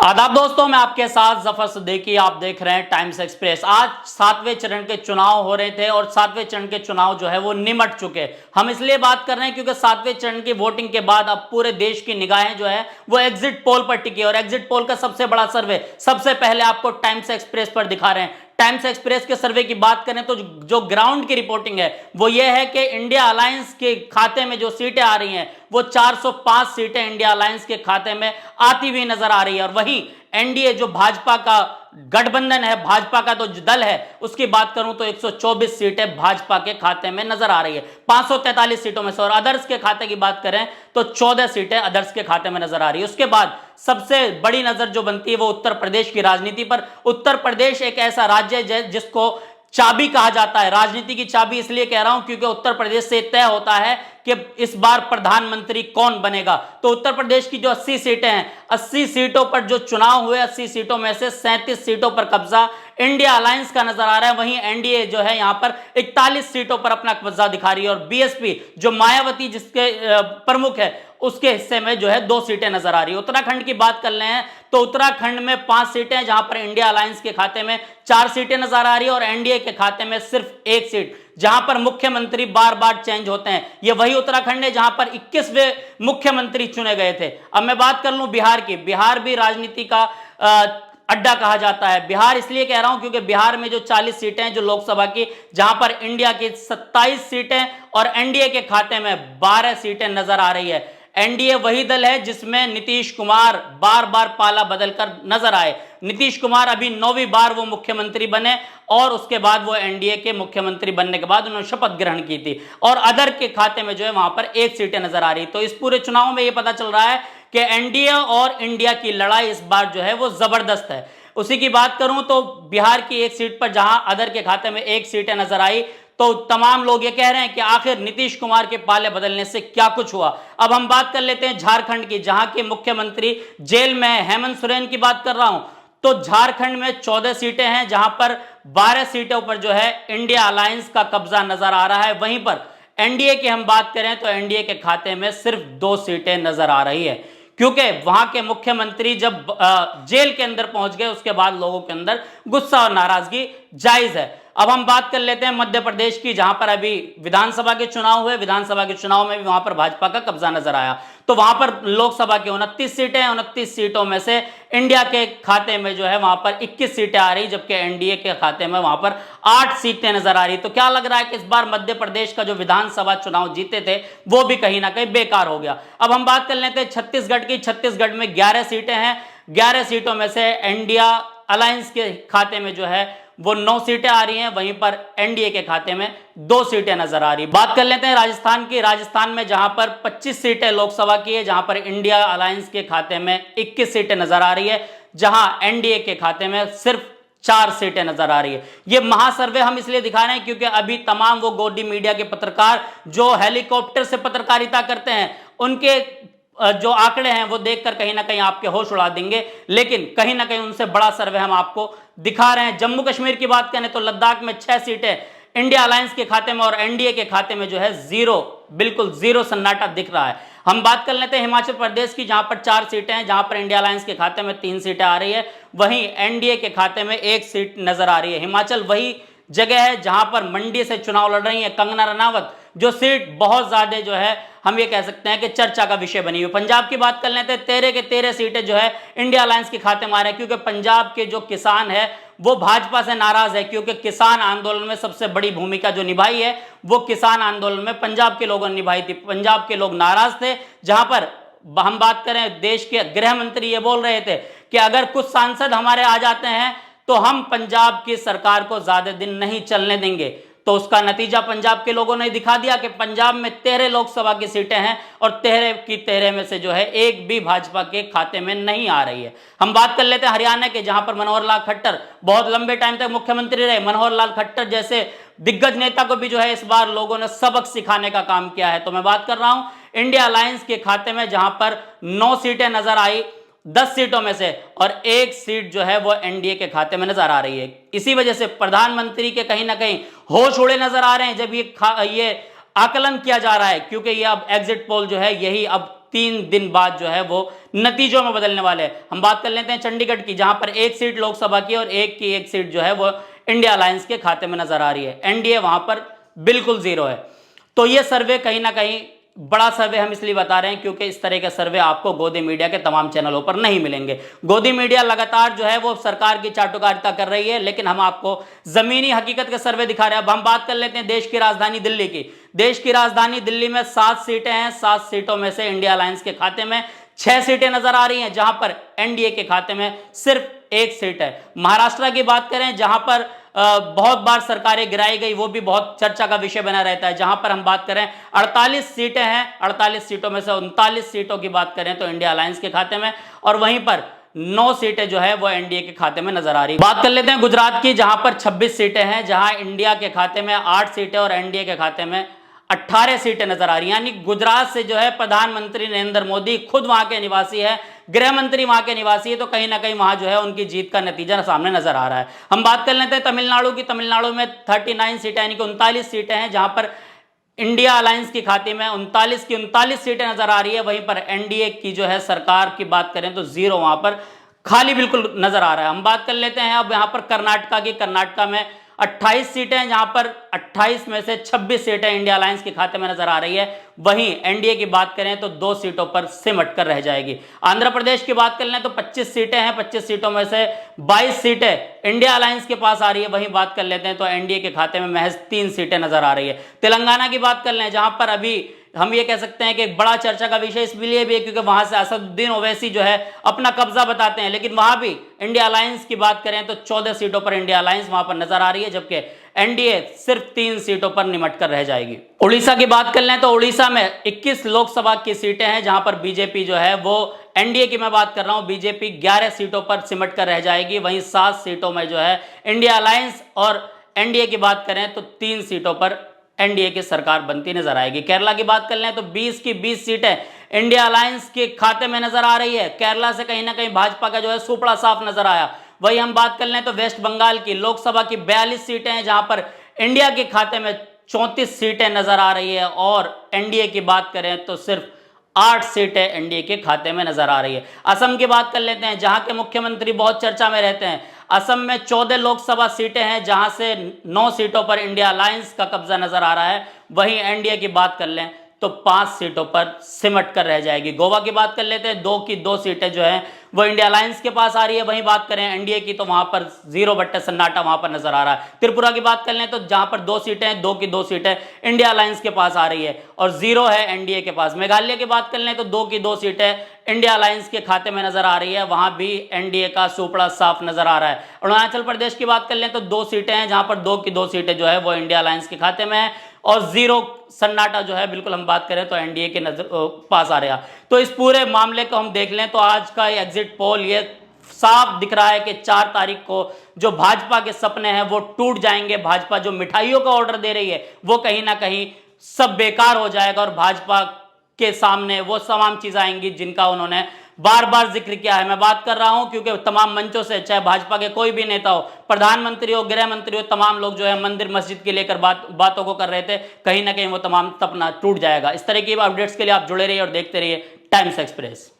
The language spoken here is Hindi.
आदाब दोस्तों, मैं आपके साथ जफर सिद्दीकी। आप देख रहे हैं टाइम्स एक्सप्रेस। आज 7वें चरण के चुनाव हो रहे थे और 7वें चरण के चुनाव जो है वो निमट चुके। हम इसलिए बात कर रहे हैं क्योंकि 7वें चरण की वोटिंग के बाद अब पूरे देश की निगाहें जो है वो एग्जिट पोल पर टिकी और एग्जिट पोल का सबसे बड़ा सर्वे सबसे पहले आपको टाइम्स एक्सप्रेस पर दिखा रहे हैं। टाइम्स एक्सप्रेस के सर्वे की बात करें तो जो ग्राउंड की रिपोर्टिंग है वो ये है कि इंडिया अलायंस के खाते में जो सीटें आ रही हैं वो 405 सीटें इंडिया अलायंस के खाते में आती हुई नजर आ रही है। और वहीं एनडीए जो भाजपा का गठबंधन है, भाजपा का तो दल है, उसकी बात करूं तो 124 सीटें भाजपा के खाते में नजर आ रही है 543 सीटों में से। और अदर्स के खाते की बात करें तो 14 सीटें अदर्स के खाते में नजर आ रही है। उसके बाद सबसे बड़ी नजर जो बनती है वो उत्तर प्रदेश की राजनीति पर। उत्तर प्रदेश एक ऐसा राज्य है जिसको चाबी कहा जाता है। राजनीति की चाबी इसलिए कह रहा हूं क्योंकि उत्तर प्रदेश से तय होता है कि इस बार प्रधानमंत्री कौन बनेगा। तो उत्तर प्रदेश की जो 80 सीटें हैं, 80 सीटों पर जो चुनाव हुए, 80 सीटों में से 37 सीटों पर कब्जा इंडिया अलायंस का नजर आ रहा है। वहीं एनडीए जो है यहां पर 41 सीटों पर अपना कब्जा दिखा रही है। और बीएसपी जो मायावती जिसके प्रमुख है उसके हिस्से में जो है 2 सीटें नजर आ रही है। उत्तराखंड की बात कर ले हैं तो उत्तराखंड में 5 सीटें हैं जहां पर इंडिया अलायंस के खाते में 4 सीटें नजर आ रही है और एनडीए के खाते में सिर्फ 1 सीट, जहां पर मुख्यमंत्री बार बार चेंज होते हैं। यह वही उत्तराखंड है जहां पर 21वें मुख्यमंत्री चुने गए थे। अब मैं बात कर लूं बिहार की। बिहार भी राजनीति का अड्डा कहा जाता है। बिहार इसलिए कह रहा हूं क्योंकि बिहार में जो 40 सीटें हैं जो लोकसभा की, जहां पर इंडिया की 27 सीटें और एनडीए के खाते में 12 सीटें नजर आ रही है। एनडीए वही दल है जिसमें नीतीश कुमार बार बार पाला बदलकर नजर आए। नीतीश कुमार अभी 9वीं बार वो मुख्यमंत्री बने और उसके बाद वो एनडीए के मुख्यमंत्री बनने के बाद उन्होंने शपथ ग्रहण की थी। और अदर के खाते में जो है वहां पर 1 सीटें नजर आ रही। तो इस पूरे चुनाव में ये पता चल रहा है कि एनडीए और इंडिया की लड़ाई इस बार जो है वो जबरदस्त है। उसी की बात करूं तो बिहार की 1 सीट पर जहां अदर के खाते में 1 सीटें नजर आई तो तमाम लोग ये कह रहे हैं कि आखिर नीतीश कुमार के पाले बदलने से क्या कुछ हुआ। अब हम बात कर लेते हैं झारखंड की, जहां के मुख्यमंत्री जेल में है। हेमंत सोरेन की बात कर रहा हूं तो झारखंड में 14 सीटें हैं जहां पर 12 सीटों पर जो है इंडिया अलायंस का कब्जा नजर आ रहा है। वहीं पर एनडीए की हम बात करें तो एनडीए के खाते में सिर्फ 2 सीटें नजर आ रही है क्योंकि वहां के मुख्यमंत्री जब जेल के अंदर पहुंच गए उसके बाद लोगों के अंदर गुस्सा और नाराजगी जायज है। अब हम बात कर लेते हैं मध्य प्रदेश की, जहां पर अभी विधानसभा के चुनाव हुए। विधानसभा के चुनाव में भी वहां पर भाजपा का कब्जा नजर आया। तो वहां पर लोकसभा की 29 सीटें हैं, 29 सीटों में से इंडिया के खाते में जो है वहां पर 21 सीटें आ रही, जबकि एनडीए के खाते में वहां पर 8 सीटें नजर आ रही। तो क्या लग रहा है कि इस बार मध्य प्रदेश का जो विधानसभा चुनाव जीते थे वो भी कहीं ना कहीं बेकार हो गया। अब हम बात कर लेते हैं छत्तीसगढ़ की। छत्तीसगढ़ में 11 सीटें हैं। 11 सीटों में से इंडिया अलायंस के खाते में जो है वो 9 सीटें आ रही हैं, वहीं पर एनडीए के खाते में 2 सीटें नजर आ रही। बात कर लेते हैं राजस्थान की। राजस्थान में जहां पर 25 सीटें लोकसभा की है, जहां पर इंडिया अलायंस के खाते में 21 सीटें नजर आ रही है, जहां एनडीए के खाते में सिर्फ 4 सीटें नजर आ रही है। ये महासर्वे हम इसलिए दिखा रहे हैं क्योंकि अभी तमाम वो गोदी मीडिया के पत्रकार जो हेलीकॉप्टर से पत्रकारिता करते हैं उनके जो आंकड़े हैं वो देखकर कहीं ना कहीं आपके होश उड़ा देंगे, लेकिन कहीं ना कहीं उनसे बड़ा सर्वे हम आपको दिखा रहे हैं। जम्मू कश्मीर की बात करें तो लद्दाख में 6 सीटें इंडिया अलायंस के खाते में और एनडीए के खाते में जो है बिल्कुल जीरो सन्नाटा दिख रहा है। हम बात कर लेते हैं हिमाचल प्रदेश की, जहां पर 4 सीटें हैं, जहां पर इंडिया अलायंस के खाते में 3 सीटें आ रही है, वहीं एनडीए के खाते में 1 सीट नजर आ रही है। हिमाचल वही जगह है जहां पर मंडी से चुनाव लड़ रही है कंगना रनावत, जो सीट बहुत ज्यादा जो है हम ये कह सकते हैं कि चर्चा का विषय बनी हुई। पंजाब की बात कर लेते हैं, 13 के 13 सीटें जो है इंडिया अलायंस के खाते में आ रहे हैं क्योंकि पंजाब के जो किसान है वो भाजपा से नाराज है, क्योंकि किसान आंदोलन में सबसे बड़ी भूमिका जो निभाई है वो किसान आंदोलन में पंजाब के लोगों ने निभाई थी। पंजाब के लोग नाराज थे, जहां पर हम बात करें देश के गृह मंत्री ये बोल रहे थे कि अगर कुछ सांसद हमारे आ जाते हैं तो हम पंजाब की सरकार को ज्यादा दिन नहीं चलने देंगे। तो उसका नतीजा पंजाब के लोगों ने दिखा दिया कि पंजाब में 13 लोकसभा की सीटें हैं और 13 की 13 में से जो है एक भी भाजपा के खाते में नहीं आ रही है। हम बात कर लेते हैं हरियाणा के, जहां पर मनोहर लाल खट्टर बहुत लंबे टाइम तक मुख्यमंत्री रहे। मनोहर लाल खट्टर जैसे दिग्गज नेता को भी जो है इस बार लोगों ने सबक सिखाने का काम किया है। तो मैं बात कर रहा हूं इंडिया अलायंस के खाते में, जहां पर 9 सीटें नजर आई 10 सीटों में से, और 1 सीट जो है वो एनडीए के खाते में नजर आ रही है। इसी वजह से प्रधानमंत्री के कहीं ना कहीं होश उड़े नजर आ रहे हैं जब ये आकलन किया जा रहा है, क्योंकि ये अब एग्जिट पोल जो है यही अब 3 दिन बाद जो है वो नतीजों में बदलने वाले हैं। हम बात कर लेते हैं चंडीगढ़ की, जहां पर 1 सीट लोकसभा की और 1 सीट जो है वो इंडिया अलायंस के खाते में नजर आ रही है। एनडीए वहां पर बिल्कुल जीरो है। तो ये सर्वे कहीं ना कहीं बड़ा सर्वे हम इसलिए बता रहे हैं क्योंकि इस तरह के सर्वे आपको गोदी मीडिया के तमाम चैनलों पर नहीं मिलेंगे। गोदी मीडिया लगातार जो है वो सरकार की चाटुकारिता कर रही है, लेकिन हम आपको जमीनी हकीकत के सर्वे दिखा रहे हैं। अब हम बात कर लेते हैं देश की राजधानी दिल्ली की। देश की राजधानी दिल्ली में 7 सीटें हैं। 7 सीटों में से इंडिया अलायंस के खाते में 6 सीटें नजर आ रही हैं, जहां पर एनडीए के खाते में सिर्फ 1 सीट है। महाराष्ट्र की बात करें, जहां पर बहुत बार सरकारें गिराई गई, वो भी बहुत चर्चा का विषय बना रहता है। जहां पर हम बात करें 48 सीटें हैं, 48 सीटों में से 39 सीटों की बात करें तो इंडिया अलायंस के खाते में, और वहीं पर 9 सीटें जो है वो एनडीए के खाते में नजर आ रही है। बात कर लेते हैं गुजरात की, जहां पर 26 सीटें हैं, जहां इंडिया के खाते में 8 सीटें और एनडीए के खाते में 18 सीटें नजर आ रही हैं। यानी गुजरात से जो है प्रधानमंत्री नरेंद्र मोदी खुद वहां के निवासी है, गृह मंत्री वहां के निवासी है, तो कहीं ना कहीं वहां जो है उनकी जीत का नतीजा सामने नजर आ रहा है। हम बात कर लेते हैं तमिलनाडु की। तमिलनाडु में 39 सीटें यानी कि 39 सीटें हैं, जहां पर इंडिया अलायंस की खाते में 39 की 39 सीटें नजर आ रही है। वहीं पर एनडीए की जो है सरकार की बात करें तो जीरो, वहां पर खाली बिल्कुल नजर आ रहा है। हम बात कर लेते हैं अब यहां पर कर्नाटका की। कर्नाटका में 28 सीटें हैं, जहां पर 28 में से 26 सीटें इंडिया अलायंस के खाते में नजर आ रही है। वहीं एनडीए की बात करें तो 2 सीटों पर सिमट कर रह जाएगी। आंध्र प्रदेश की बात कर लें तो 25 सीटें हैं, 25 सीटों में से 22 सीटें इंडिया अलायंस के पास आ रही है। वहीं बात कर लेते हैं तो एनडीए के खाते में महज 3 सीटें नजर आ रही है। तेलंगाना की बात कर लें, जहां पर अभी हम ये कह सकते हैं कि एक बड़ा चर्चा का विषय इसलिए भी है क्योंकि वहां से असदुद्दीन ओवैसी जो है अपना कब्जा बताते हैं, लेकिन वहां भी इंडिया अलायंस की बात करें तो 14 सीटों पर इंडिया अलायंस वहां पर नजर आ रही है, जबकि एनडीए सिर्फ 3 सीटों पर निमट कर रह जाएगी। उड़ीसा की बात कर लें तो उड़ीसा में 21 लोकसभा की सीटें हैं, जहां पर बीजेपी जो है वो एनडीए की मैं बात कर रहा हूं, बीजेपी 11 सीटों पर सिमट कर रह जाएगी। वहीं 7 सीटों में जो है इंडिया अलायंस और एनडीए की बात करें तो 3 सीटों पर एनडीए की सरकार बनती नजर आएगी। केरला की बात कर लें तो 20 की 20 सीटें इंडिया अलायंस के खाते में नजर आ रही है। केरला से कहीं ना कहीं भाजपा का जो है सुपड़ा साफ नजर आया। वही हम बात कर लें तो वेस्ट बंगाल की लोकसभा की 42 सीटें हैं, जहां पर इंडिया के खाते में 34 सीटें नजर आ रही है, और एनडीए की बात करें तो सिर्फ 8 सीटें एनडीए के खाते में नजर आ रही है। असम की बात कर लेते हैं, जहां के मुख्यमंत्री बहुत चर्चा में रहते हैं। असम में 14 लोकसभा सीटें हैं, जहां से 9 सीटों पर इंडिया अलायंस का कब्जा नजर आ रहा है। वहीं एनडीए की बात कर लें तो 5 सीटों पर सिमट कर रह जाएगी। गोवा की बात कर लेते हैं, 2 की 2 सीटें जो हैं वो इंडिया अलायंस के पास आ रही है। वहीं बात करें एनडीए की तो वहां पर 0 बट्टे सन्नाटा वहां पर नजर आ रहा है। त्रिपुरा की बात कर लें तो जहां पर 2 सीटें हैं, 2 की 2 सीटें इंडिया अलायंस के पास आ रही है और 0 है एनडीए के पास। मेघालय की बात कर लें तो 2 की 2 सीटें इंडिया अलायंस के खाते में नजर आ रही है, वहां भी एनडीए का सुपड़ा साफ नजर आ रहा है। अरुणाचल प्रदेश की बात कर लें तो 2 सीटें हैं, जहां पर 2 की 2 सीटें जो है वो इंडिया अलायंस के खाते में है, और 0 सन्नाटा जो है बिल्कुल हम बात करें तो एनडीए के नजर पास आ रहा। तो इस पूरे मामले को हम देख लें तो आज का एग्जिट पोल ये साफ दिख रहा है कि 4 तारीख को जो भाजपा के सपने हैं वो टूट जाएंगे। भाजपा जो मिठाइयों का ऑर्डर दे रही है वो कहीं ना कहीं सब बेकार हो जाएगा, और भाजपा के सामने वो तमाम चीजें आएंगी जिनका उन्होंने बार बार जिक्र किया है। मैं बात कर रहा हूं क्योंकि तमाम मंचों से, चाहे भाजपा के कोई भी नेता हो, प्रधानमंत्री हो, गृह मंत्री हो, तमाम लोग जो है मंदिर मस्जिद के लेकर बातों को कर रहे थे। कहीं ना कहीं वो तमाम सपना टूट जाएगा। इस तरह की अपडेट्स के लिए आप जुड़े रहिए और देखते रहिए टाइम्स एक्सप्रेस।